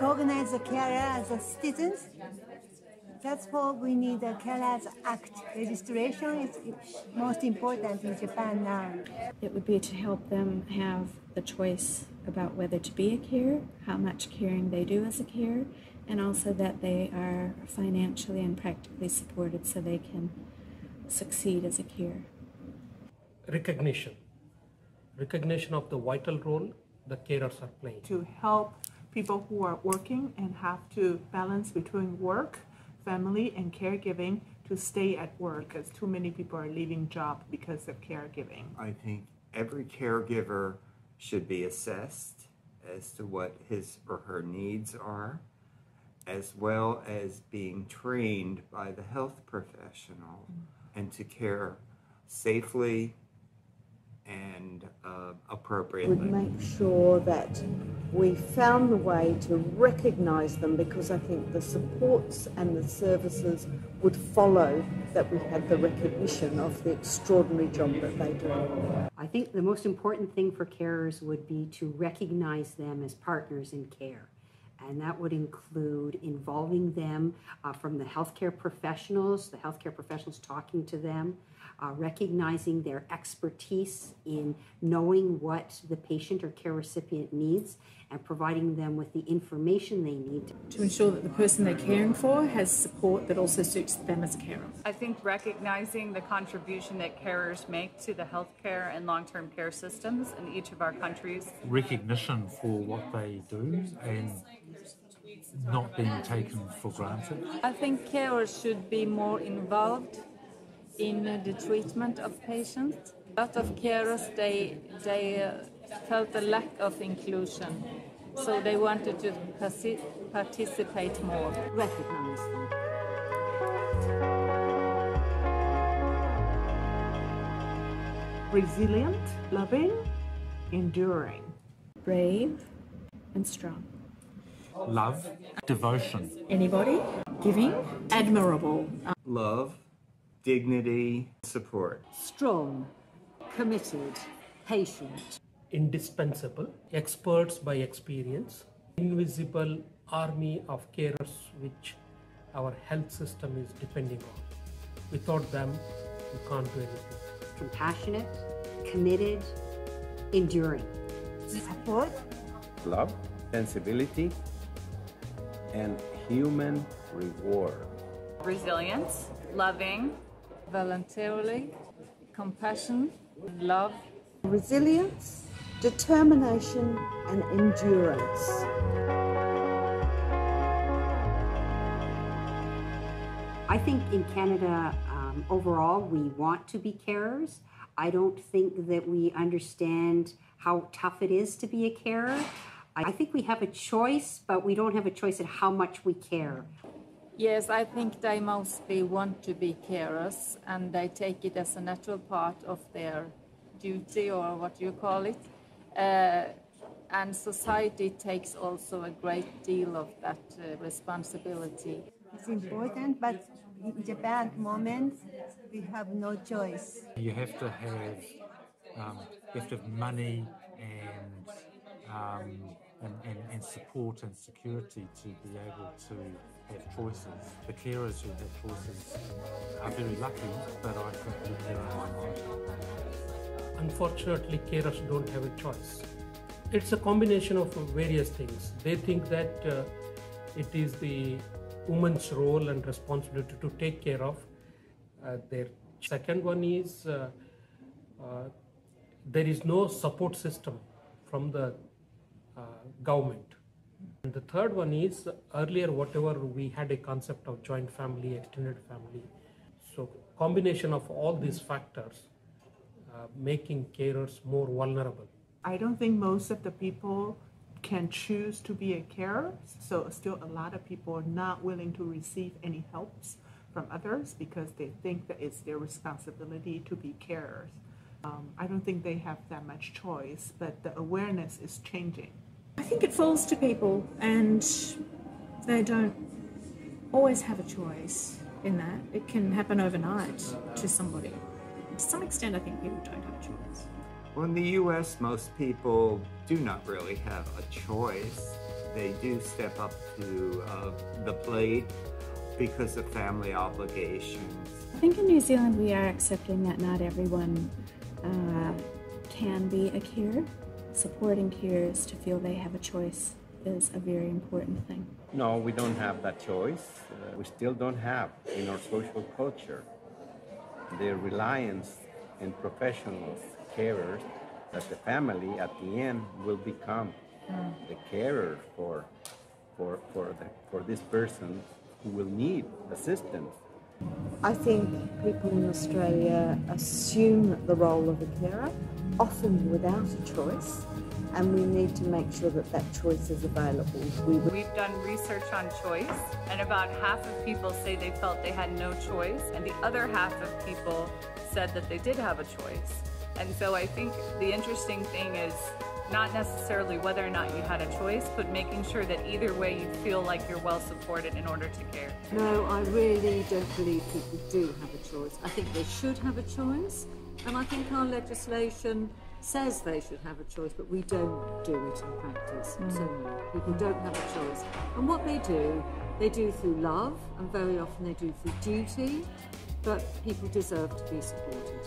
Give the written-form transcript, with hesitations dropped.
recognize the carer as a citizens. That's why we need a Carers Act. Registration is most important in Japan now. It would be to help them have the choice about whether to be a carer, how much caring they do as a carer, and also that they are financially and practically supported so they can succeed as a carer. Recognition of the vital role the carers are playing. To help people who are working and have to balance between work, family, and caregiving to stay at work, as too many people are leaving job because of caregiving. I think every caregiver should be assessed as to what his or her needs are, as well as being trained by the health professional and to care safely and appropriately. Would make sure that we found the way to recognise them, because I think the supports and the services would follow that we had the recognition of the extraordinary job that they do. I think the most important thing for carers would be to recognize them as partners in care. And that would include involving them from the healthcare professionals talking to them, recognizing their expertise in knowing what the patient or care recipient needs and providing them with the information they need. To ensure that the person they're caring for has support that also suits them as a carer. I think recognizing the contribution that carers make to the healthcare and long-term care systems in each of our countries. Recognition for what they do and not being taken for granted. I think carers should be more involved in the treatment of patients. A lot of carers, they felt a lack of inclusion, so they wanted to participate more. Recognize them. Resilient, loving, enduring. Brave and strong. Love, devotion. Anybody, giving, admirable. Love, dignity, support. Strong, committed, patient. Indispensable, experts by experience, invisible army of carers which our health system is depending on. Without them, we can't do anything. Compassionate, committed, enduring. Support. Love, sensibility, and human reward. Resilience, loving, Voluntarily, compassion, love. Resilience, determination, and endurance. I think in Canada, overall, we want to be carers. I don't think that we understand how tough it is to be a carer. I think we have a choice, but we don't have a choice in how much we care. Yes, I think they mostly want to be carers and they take it as a natural part of their duty, or what you call it. And society takes also a great deal of that responsibility. It's important, but in Japan at the moment, we have no choice. You have to have money and support and security to be able to have choices. The carers who have choices are very lucky, but I think that they're in my mind. Unfortunately, carers don't have a choice. It's a combination of various things. They think that it is the woman's role and responsibility to take care of their. Second one is there is no support system from the government. And the third one is earlier whatever we had a concept of joint family, extended family. So combination of all these factors making carers more vulnerable. I don't think most of the people can choose to be a carer, so still a lot of people are not willing to receive any helps from others because they think that it's their responsibility to be carers. I don't think they have that much choice, but the awareness is changing. I think it falls to people, and they don't always have a choice in that. It can happen overnight to somebody. To some extent, I think people don't have a choice. Well, in the U.S., most people do not really have a choice. they do step up to the plate because of family obligations. I think in New Zealand we are accepting that not everyone can be a carer. Supporting carers to feel they have a choice is a very important thing. No, we don't have that choice. We still don't have in our social culture the reliance in professionals, carers, that the family at the end will become the carer for this person who will need assistance. I think people in Australia assume the role of a carer, often without a choice, and we need to make sure that that choice is available. We've done research on choice, and about half of people say they felt they had no choice, and the other half of people said that they did have a choice. And so I think the interesting thing is not necessarily whether or not you had a choice, but making sure that either way you feel like you're well supported in order to care. No, I really don't believe people do have a choice. I think they should have a choice, and I think our legislation says they should have a choice, but we don't do it in practice. So no, people don't have a choice. And what they do through love, and very often they do through duty, but people deserve to be supported.